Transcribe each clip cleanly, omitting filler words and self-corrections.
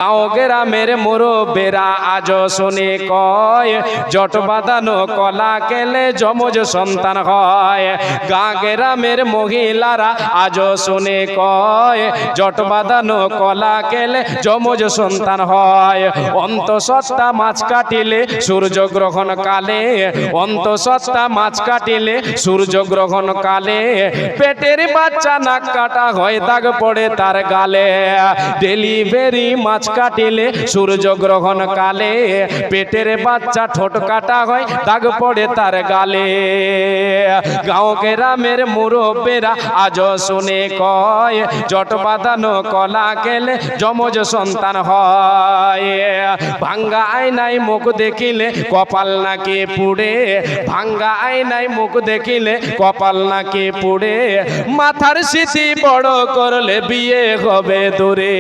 গাঁও গ্রামের মুরব্বেরা আজ শুনে কয় জট বাঁধানো কলা কেলে যমজ সন্তান হয়। গাঁ গ্রামের মহিলারা আজ শুনে কয় জট বাঁধানো কলা কেলে যমজ সন্তান হয়। অন্তঃসত্ত্বা মাছ কাটিলে সূর্যগ্রহণ কালে, অন্তঃসত্ত্বা মাছ কাটিলে সূর্যগ্রহণ কালে পেটের বাচ্চা নাক কাটা হয়, দাগ পড়ে তার গালে। ডেলিভারি মাছ কাটিলে সূর্যগ্রহণ কালে পেটের বাচ্চা ঠোঁট কাটা হয়, দাগ পড়ে তার গালে। গাঁও গ্রামের মুরব্বেরা আজ শুনে কয় জট বাঁধানো কলা কেলে যমজ সন্তান হয়। ভাঙ্গা আয়নায় মুখ দেখিলে কপাল নাকি পুড়ে, ভাঙ্গা আয়নায় মুখ দেখিলে কপাল নাকি পুড়ে। মাথার স্মৃতি বড় করলে বিয়ে হবে দূরে,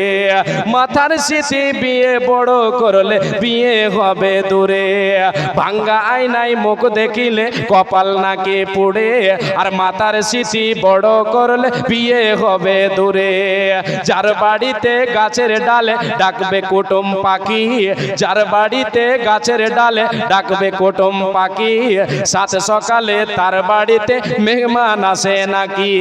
মাথার স্মৃতি বিয়ে বড় করলে বিয়ে হবে দূরে। ভাঙ্গা আয়নায় মুখ দেখিলে কপাল নাকি পুড়ে, আর মাথার স্মৃতি বড় করলে বিয়ে হবে দূরে। যার বাড়িতে গাছের ডালে ডাকবে কুটুম পাখি, যার বাড়িতে গাছের ডালে ডাকবে কুটুম পাখি, সাত সকালে তার বাড়িতে মেহমান আসে নাকি।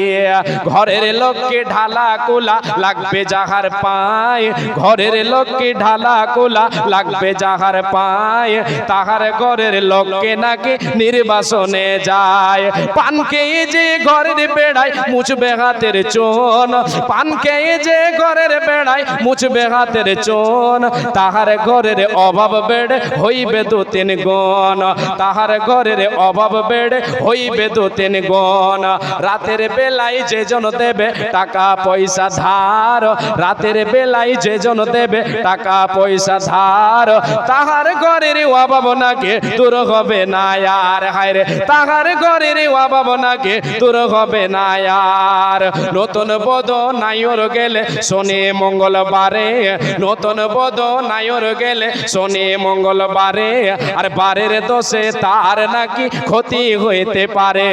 ঘরের লোককে ঢালা কুলা লাগবে যাহার পায়, ঘরের লোককে ঢালা কুলা লাগবে যাহার পায়, তাহার ঘরের লোককে নাকি নির্বাসনে যায়। পান খেয়ে যে ঘরের বেড়ায় মুছবে হাতের চোন, পান খেয়ে যে ঘরের বেড়ায় মুছবে হাতের চোন, তাহার ঘরের অভাব বেড়ে হইবে দু তিন গুণ, তাহার ঘরের অভাব বেড়ে হইবে দু তিন গুণ। রাতের বেলায় যে জন দেবে টাকা পয়সা ধার, রাতের বেলায় যে জন দেবে টাকা পয়সা ধার, তাহার ঘরের অভাব নাকি দূর হবে না আর। হায় রে, তাহার ঘরের অভাব নাকি দূর হবে না আর। নতুন বধূ নাইর গেলে শনি মঙ্গলবারে, নতুন বধূ নাইর গেলে শনি মঙ্গলবারে, আর বারের দোষে তার নাকি ক্ষতি হইতে পারে।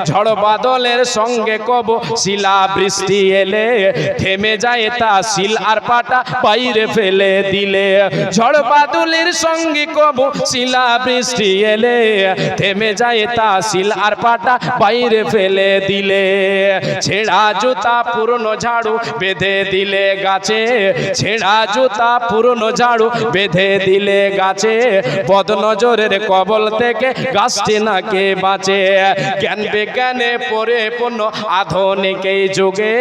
ঝড় বাদলের সঙ্গে কব শিলা বৃষ্টি এলে থেমে যায় তা শিল আর পাটা বাইরে ফেলে দিলে। ঝড় বাদলের সঙ্গে কব শিলা বৃষ্টি এলে থেমে যায় তা শিল আর পাটা বাইরে ফেলে দিলে। ছেঁড়া জুতা পুরনো ঝাড়ু বেঁধে দিলে গাছে, ছেঁড়া জুতা পুরনো ঝাড়ু বেঁধে দিলে গাছে, বদনজরের কবল থেকে গাছটি নাকি বাঁচে। জ্ঞান বিজ্ঞানে পরিপূর্ণ আধুনিক এই যুগে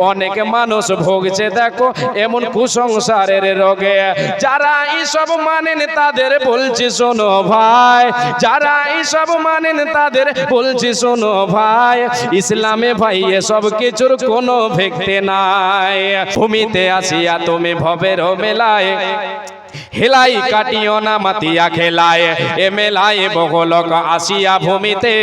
অনেক মানুষ ভুগছে দেখো এমন কুসংসারের রোগে। যারা এইসব মানেন তাদের বলছি শোনো ভাই, যারা এইসব মানেন তাদের বলছি শোনো ভাই, ইসলামে ভাই এসব কিছুর কোনো ভিত্তি নাই। ভূমিতে আসিয়া তুমি ভবের মেলায় হেলাই কাটিও না মাতিয়া খেলায়, এ মেলায় বহু লোক আসিয়া ভূমিতে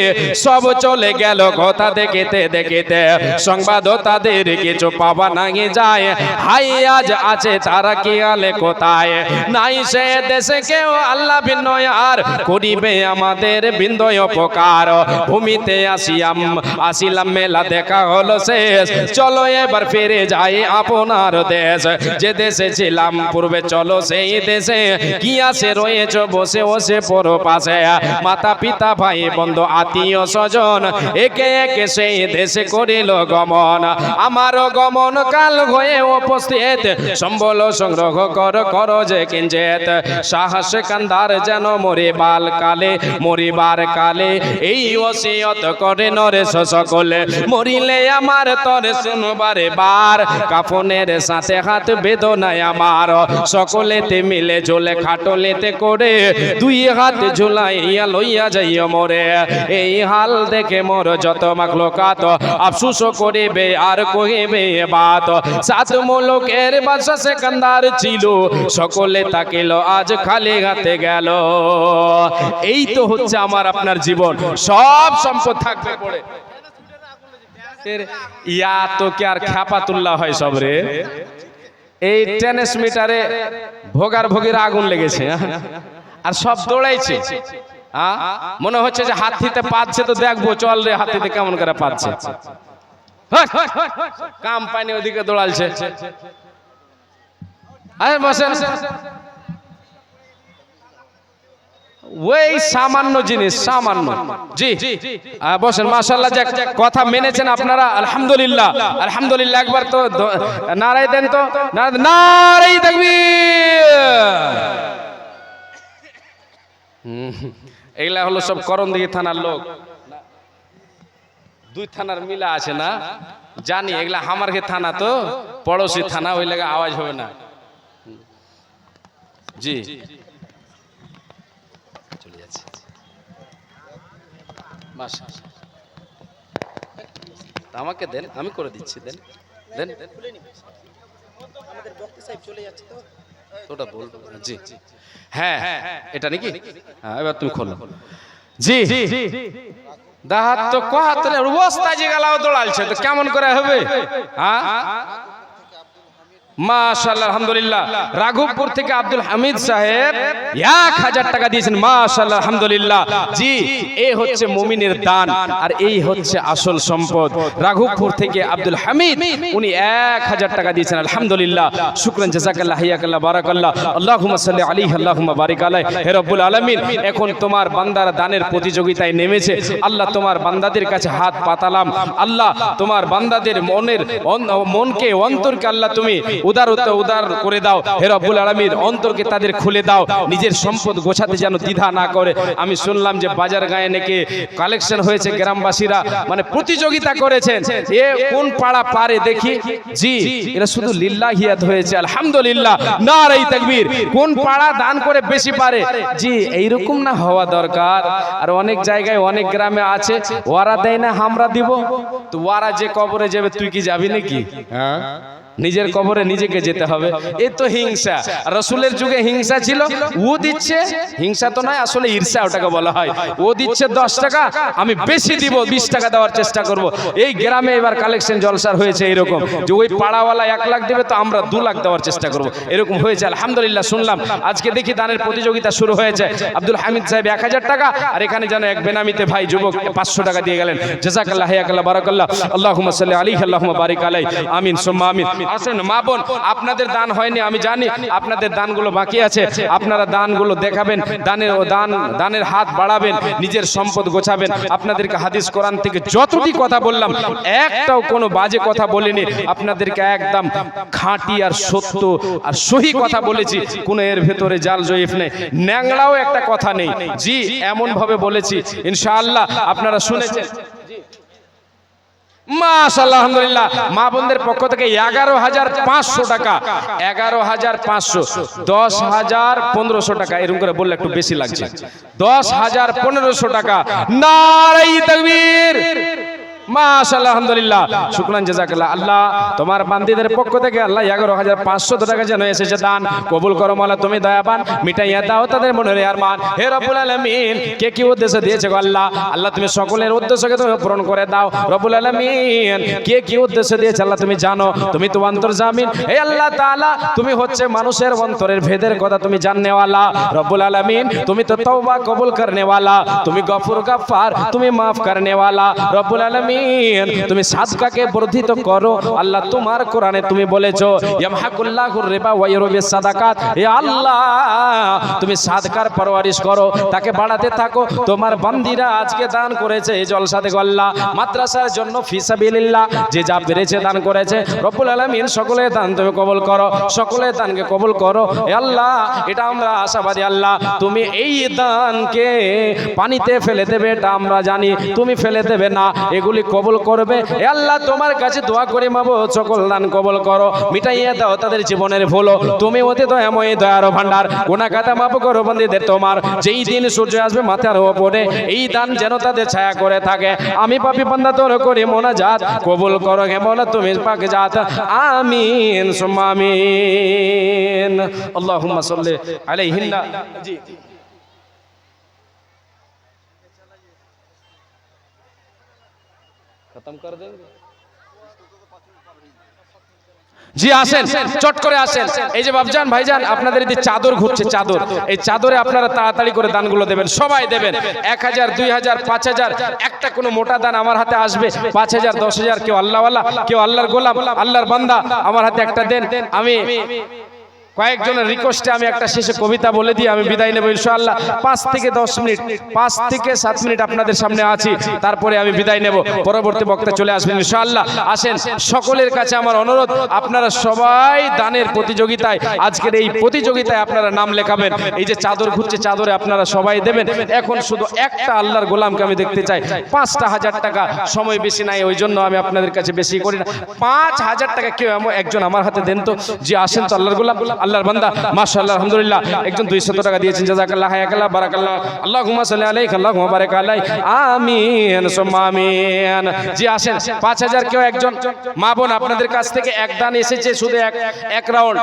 সব চলে গেল কথা দেখিতে দেখিতে। সংবাদ তাদের কিছু পাওয়া নাই যায়, হাই আজ আছে তারা কি আলে কোথায়। নাই সে দেশে কেউ আল্লাহ ভিন্ন আর করিবে আমাদের বিন্দয় উপকার। ভূমিতে আসিলাম মেলা দেখা হলো শেষ, চলো এবার ফিরে যাই আপনার দেশ। যে দেশে ছিলাম পূর্বে চলো সেই দেশে, কি আছে রয়েছ বসে বসে পরো পাশে। মাতা পিতা ভাই বন্ধু আত্মীয় স্বজন একে একে সেই দেশে করিল গমন। আমারও গমন কাল হয়ে উপস্থিত, সম্বল সংগ্রহ কর যে কিঞ্চিত। সাহস কান্দার যেন মরিবার কালে, মরিবার কালে এই ওসিয়ত করে নরেশ সকলে। মরিলে আমার তরে শুনবারে বার, কাফনের সাথে হাত বেদনায় আমার। সকলেতে মিলে ঝোলে খাটলেতে করে দুই হাত ঝুলাইয়া লইয়া যাইয়া মরে। এই হাল দেখে মোর যত মাখলুকাত আফসোস করিবে আর কহিবে বাত। সাত মুলুকের বাদশা সিকান্দার ছিল, সকলে তাকিল আজ খালি হাতে গেল। এই তো হচ্ছে আমার আপনার জীবন, সব সম্পদ থাকবে পড়ে। ইয়া তো কি আর খ্যাপাতুল্লাহ হয় সব রে। এই ট্রান্সমিটারে ভোগার ভোগের আগুন লেগেছে আর সব দৌড়াইছে। মনে হচ্ছে যে হাতিতে পাচ্ছে তো দেখবো, চল রে হাতিতে কেমন করে পাচ্ছে। কাম পানি ওদিকে দৌড়ালছে। আরে বসেন, ওই সামান্য জিনিস, সামান্য। জি বসেন। মাশাআল্লাহ, যাক কথা মেনেছেন আপনারা, আলহামদুলিল্লাহ আলহামদুলিল্লাহ। একবার তো নারাই দেন তো, নারাই তাকবীর। এগুলা হলো সব করণদিঘি থানার লোক, দুই থানার মিলা আছে না, জানি এগুলা হামারকে থানা তো পড়োশি থানা, ওই লাগা আওয়াজ হবে না। জি চলে যাচ্ছে। আমাকে দেন, আমি করে দিচ্ছি, দেন দেন। তোটা বল। জি হ্যাঁ এটা নাকি, হ্যাঁ এবার তুমি খোলো। জি দাহাত তো কোহাতরে অবস্থা যে গালাও দৌড়ালছে, তো কেমন করে হবে? হ্যাঁ মাশাআল্লাহ আলহামদুলিল্লাহ। রাঘবপুর থেকে আব্দুল হামিদ সাহেব 1000 টাকা দিয়েছেন, মাশাআল্লাহ আলহামদুলিল্লাহ। জি এই হচ্ছে মুমিনের দান, আর এই হচ্ছে আসল সম্পদ। রাঘবপুর থেকে আব্দুল হামিদ উনি 1000 টাকা দিয়েছেন, আলহামদুলিল্লাহ। শুকরান জাযাকাল্লাহ, হাইয়াকাল্লাহ, বারাকাল্লাহ, আল্লাহুম্মা সাল্লি আলাইহি, আল্লাহুম্মা বারিক আলাইহি। হে রব্বুল আলামিন, এখন তোমার বান্দারা দানের প্রতিযোগিতায় নেমেছে। আল্লাহ তোমার বান্দাদের কাছে হাত পাতালাম। আল্লাহ তোমার বান্দাদের মনকে, অন্তরকে আল্লাহ তুমি উদার করে দাও। হে রব্বুল আলামিন, অন্তরকে তাদের খুলে দাও, নিজের সম্পদ গোছাতে যেন দ্বিধা না করে। আমি শুনলাম যে বাজার গায়ে নাকি কালেকশন হয়েছে, গ্রামবাসীরা মানে প্রতিযোগিতা করেছেন, এ কোন পাড়া পারে দেখি। জি এটা শুধু লিল্লাহিয়াত হয়েছে, আলহামদুলিল্লাহ, নারায়ে তাকবীর। কোন পাড়া দান করে বেশি পারে। জি এইরকম না হওয়া দরকার। আর অনেক জায়গায় অনেক গ্রামে আছে, ওরা দেয় না আমরা দিব, তো ওরা যে কবরে যাবে তুই কি যাবি নাকি? হ্যাঁ নিজের কবরে নিজেকে যেতে হবে। এ তো হিংসা। রাসূলের যুগে হিংসা ছিল, ও দিচ্ছে, হিংসা তো নয় আসলে ঈর্ষা ওটাকে বলা হয়। ও দিচ্ছে 10 টাকা, আমি বেশি দিব, 20 টাকা দেওয়ার চেষ্টা করব। এই গ্রামে এবার কালেকশন জলসার হয়েছে এরকম, যে ওই পাড়াওয়ালা 1 লাখ দেবে তো আমরা 2 লাখ দেওয়ার চেষ্টা করব, এরকম হয়েছে। আলহামদুলিল্লাহ শুনলাম আজকে দেখি দানের প্রতিযোগিতা শুরু হয়েছে। আব্দুল হামিদ সাহেব 1000 টাকা, আর এখানে যেন এক বেনামিতে ভাই যুবক 500 টাকা দিয়ে গেলেন। জাযাকাল্লাহ, হাইয়াকাল্লাহ, বারাকাল্লাহ, আল্লাহুম্মা সাল্লি আলাইহি, আল্লাহুম্মা বারিক আলাইহি। আমিন সুম্মা আমিন। আসেন মা বোন, আপনাদের দান হয়নি আমি জানি, আপনাদের দানগুলো বাকি আছে। আপনারা দানগুলো দেখাবেন, দানের হাত বাড়াবেন, নিজের সম্পদ গোছাবেন। আপনাদেরকে হাদিস কোরআন থেকে যতটি কথা বললাম, একটাও কোনো বাজে কথা বলিনি। আপনাদেরকে একদম খাঁটি আর সত্য আর সহি কথা বলেছি, কোনো এর ভেতরে জাল জয়ীফ নেই, ন্যাংড়াও একটা কথা নেই। জি এমন ভাবে বলেছি, ইনশাআল্লাহ আপনারা শুনেছেন। মাশাআল্লাহ আলহামদুলিল্লাহ। মা বোনদের পক্ষ থেকে 11,500 টাকা, 11,500, 10,000, 1,500 টাকা, এরকম করে বললে একটু বেশি লাগছে। 10,000, 1,500 টাকা। নারায়ে তাকবীর। মাশাআল্লাহ আলহামদুলিল্লাহ, শুকরান জাযাকাল্লাহ। আল্লাহ তোমার বান্দীদের পক্ষ থেকে আল্লাহ 11,500 টাকা যেন এসেছে, দান কবুল করো মাওলা, তুমি দয়াবান, মিটাইয়া দাও তাদের মনের আরমান। হে রব্বুল আলামিন, কে কি উদ্দেশ্য দিয়েছে গো আল্লাহ, আল্লাহ তুমি সকলের উদ্দেশ্যকে তুমি পূরণ করে দাও রব্বুল আলামিন। কে কি উদ্দেশ্য দিয়েছে আল্লাহ তুমি জানো, তুমি তো অন্তর্জামিন। হে আল্লাহ তাআলা, তুমি হচ্ছে মানুষের অন্তরের ভেদের কথা তুমি জাননেওয়ালা রব্বুল আলামিন। তুমি তো তওবা কবুল করনেওয়ালা, তুমি গফুর গফফার, তুমি মাফ করনেওয়ালা রব্বুল আলামিন। তুমি সাদকাকে বর্ধিত করো আল্লাহ। তোমার কোরআনে তুমি বলেছো ইয়ামহাকুল্লাহুর রিবা ওয়া ইউরবিস সাদাকাত। হে আল্লাহ, তুমি সাদকার পরওয়ারিশ করো, তাকে বাড়াতে থাকো। তোমার বান্দীরা আজকে দান করেছে এই জলসা থেকে আল্লাহ, মাদ্রাসার জন্য ফি সাবিলিল্লাহ যে যা পেরেছে দান করেছে রব্বুল আলামিন, সকলে দান তুমি কবুল করো, সকলে দানকে কবুল করো। হে আল্লাহ, এটা আমরা আশাবাদী আল্লাহ, তুমি এই দানকে পানিতে ফেলে দেবে এটা আমরা জানি, তুমি ফেলে দেবে না, এগুলি কবুল করবে। হে আল্লাহ, তোমার কাছে দোয়া করি মাবুদ, সকল দান কবুল করো, মিটাইয়া দাও তাদের জীবনের ভুল। তুমি অতি দয়াময়, দয়ার ভান্ডার, গুনাহ খাতা মাফ করো বান্দীদের তোমার। যেই দিন সূর্য আসবে মাথার উপরে, এই দান যেন তাদের ছায়া করে থাকে। আমি পাপী বান্দা তোর করি মোনাজাত, কবুল করো হে মওলা তুমি পাক জাত। আমিন সুম্মা আমিন। আল্লাহুম্মা সাল্লি আলাইহিন্না। জি खत्म कर देंगे। জি আসেন, চট করে আসেন। এই যে বাবজান ভাইজান, আপনাদের এই চাদর ঘুরছে, চাদর, এই চাদরে আপনারা তাড়াতাড়ি করে দানগুলো দেবেন, সবাই দেবেন। 1,000, 2,000, 5,000, একটা কোনো মোটা দান আমার হাতে আসবে, 5,000, 10,000, কেউ আল্লাহওয়ালা, কেউ আল্লাহর গোলাম, আল্লাহর বান্দা, আমার হাতে একটা দেন। আমি কয়েকজনের রিকোয়েস্টে আমি একটা শেষে কবিতা বলে দিয়ে আমি বিদায় নেব ইনশাআল্লাহ। 5 থেকে 10 মিনিট, 5 থেকে 7 মিনিট আপনাদের সামনে আছি, তারপরে আমি বিদায় নেব। পরবর্তী বক্তা চলে আসবেন ইনশাআল্লাহ। আসেন, সকলের কাছে আমার অনুরোধ, আপনারা সবাই দানের প্রতিযোগিতায়, আজকের এই প্রতিযোগিতায় আপনারা নাম লেখাবেন। এই যে চাদর ঘুরছে, চাদরে আপনারা সবাই দেবেন। এখন শুধু একটা আল্লাহর গোলামকে আমি দেখতে চাই। 5,000 টাকা, সময় বেশি নাই, ওই জন্য আমি আপনাদের কাছে বেশি করি না। 5,000 টাকা কেউ একজন আমার হাতে দেন তো। যে আসেন তো আল্লাহর গোলাম, আল্লাহর বান্দা, মাশাআল্লাহ, আলহামদুলিল্লাহ। একজন 200 টাকা দিয়েছেন, জাযাকাল্লাহ, হায়াকাল্লাহ, বারাকাল্লাহ, আল্লাহুম্মা সাল্লি আলাইহি, আল্লাহুম্মা বারিক আলাইহি, আমিন সুম্মা আমিন। জি আসেন, 5,000 কেউ একজন মা বোন, আপনাদের কাছ থেকে এক দান এসেছে, শুধু এক রাউন্ড,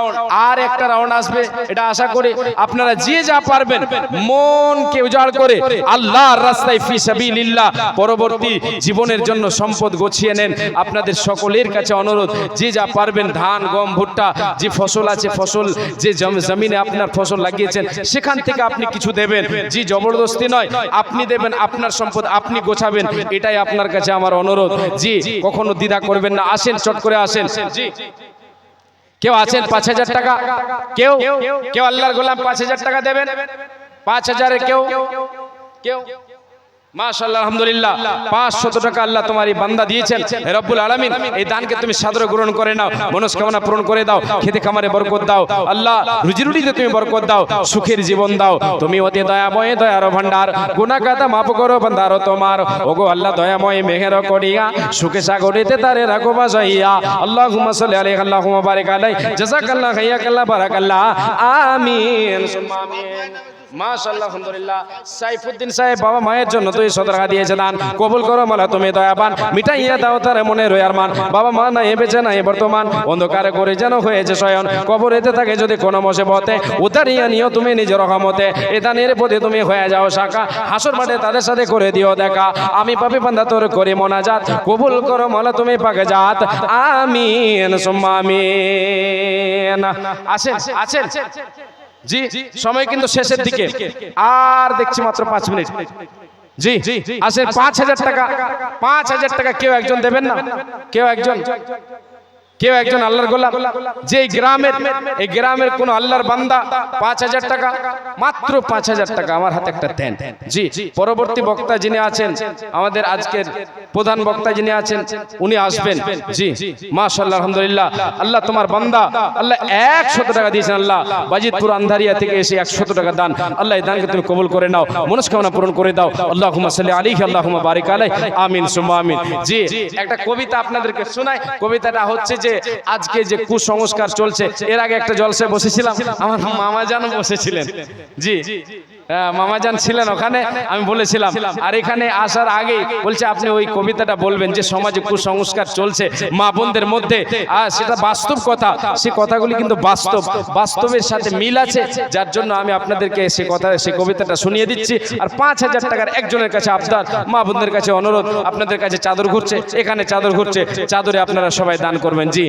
আর একটা রাউন্ড আসবে, এটা আশা করি আপনারা যে যা পারবেন মনকে উজাড় করে আল্লাহর রাস্তায় ফি সাবিলিল্লাহ পরবর্তী জীবনের জন্য সম্পদ গছিয়ে নেন। আপনাদের সকলের কাছে অনুরোধ, যে যা পারবেন, ধান, গম, ভুট্টা, যে ফসল আছে, ফসল যে জমিনে আপনার ফসল লাগিয়েছেন, সেখান থেকে আপনি কিছু দেবেন। জি জবরদস্তি নয়, আপনি দেবেন, আপনার সম্পদ আপনি গোছাবেন, এটাই আপনার কাছে আমার অনুরোধ। জি কখনো দ্বিধা করবেন না, আসেন, চট করে আসেন। জি কেউ আছেন 5,000 টাকা? কেউ কেউ আল্লাহর গোলাম 5,000 টাকা দেবেন? 5,000 কেউ কেউ? মাশাআল্লাহ, আলহামদুলিল্লাহ। 500 টাকা আল্লাহ তোমার এই বান্দা দিয়েছেন। হে রব্বুল আলামিন, এই দানকে তুমি সাদরে গ্রহণ করে নাও, মনস্কামনা পূরণ করে দাও, খেতে খামারে বরকত দাও আল্লাহ, রুজি রুটিতে তুমি বরকত দাও, সুখের জীবন দাও। তুমি অতি দয়াময়, দয়ার ভান্ডার, গুনাহ কাতা মাফ করো বান্দার তোমার। ওগো আল্লাহ দয়াময়, মেহের করিয়া সুখে সাগরিতে তারে রাখো বাজাইয়া। আল্লাহুম্মা সাল্লি আলাইহি, আল্লাহুম্মা বারিক আলাইহি, জাযাকাল্লাহ, হাইয়াকাল্লাহ, বারাকাল্লাহ, আমিন সুম্মা আমিন। মাশাআল্লাহ, আলহামদুলিল্লাহ। সাইফুদ্দিন সাহেব বাবা মায়ের জন্য 200 টাকা দিয়েছে, দান কবুল করো মালা, তুমি দয়াবান, মিটাইয়া দাও তার মনে রয়ার মান। বাবা মা নাই বেঁচে নাই বর্তমান, অন্ধকারে করে যেন হয়েছে শয়ন, কবরেতে থাকে যদি কোনো মুসিবতে, উতারিয়া নিও তুমি নিজের রহমতে। এ দানের প্রতি তুমি হয়ে যাও শাখা, হাসর মাঠে তাদের সাথে করে দিও দেখা। আমি পাপী বান্দা তোর করি মোনাজাত, কবুল করো মালা, তুমি পাকে জাত, আমিন সুম্মা আমিন। আসেন আসেন। জি সময় কিন্তু শেষের দিকে, আর দেখছি মাত্র 5 মিনিট। জি আসেন, 5,000 টাকা, 5,000 টাকা কেউ একজন দেবেন না? কেউ একজন, কেউ একজন আল্লাহর গোলাম, যে এই গ্রামের কোন আল্লাহর বান্দা 5,000 টাকা, মাত্র 5,000 টাকা আমার হাতে একটা দেন। জি পরবর্তী বক্তা যিনি আছেন, আমাদের আজকের প্রধান বক্তা যিনি আছেন, উনি আসবেন। জি মাশাআল্লাহ, আলহামদুলিল্লাহ। আল্লাহ তোমার বান্দা, আল্লাহ 100 টাকা দিয়েছেন, আল্লাহ বাজিতপুর আন্ধারিয়া থেকে এসে 100 টাকা দান, আল্লাহ এই দানকে তুমি কবুল করে নাও, মনস্কামনা পূরণ করে দাও। আল্লাহুম্মা সাল্লি আলাইহি, আল্লাহুম্মা বারিক আলাইহি, আমিন সুম্মা আমিন। জি একটা কবিতা আপনাদেরকে শোনাই। কবিতাটা হচ্ছে যে আজকে যে কুসংস্কার চলছে, এর আগে একটা জলসায় বসেছিলাম, আমার মামা জান বসেছিলেন। জি মামা জান ছিলেন ওখানে, আমি বলেছিলাম, আর এখানে আসার আগে বলছে আপনি ওই কবিতাটা বলবেন, যে সমাজে কুসংস্কার চলছে মা বোনদের মধ্যে, আর সেটা বাস্তব কথা, সে কথাগুলি কিন্তু বাস্তবের সাথে মিল আছে, যার জন্য আমি আপনাদেরকে সে কবিতাটা শুনিয়ে দিচ্ছি। আর 5,000 টাকার একজনের কাছে আবদার, মা বোনদের কাছে অনুরোধ, আপনাদের কাছে চাদর ঘুরছে, এখানে চাদর ঘুরছে, চাদরে আপনারা সবাই দান করবেন। জি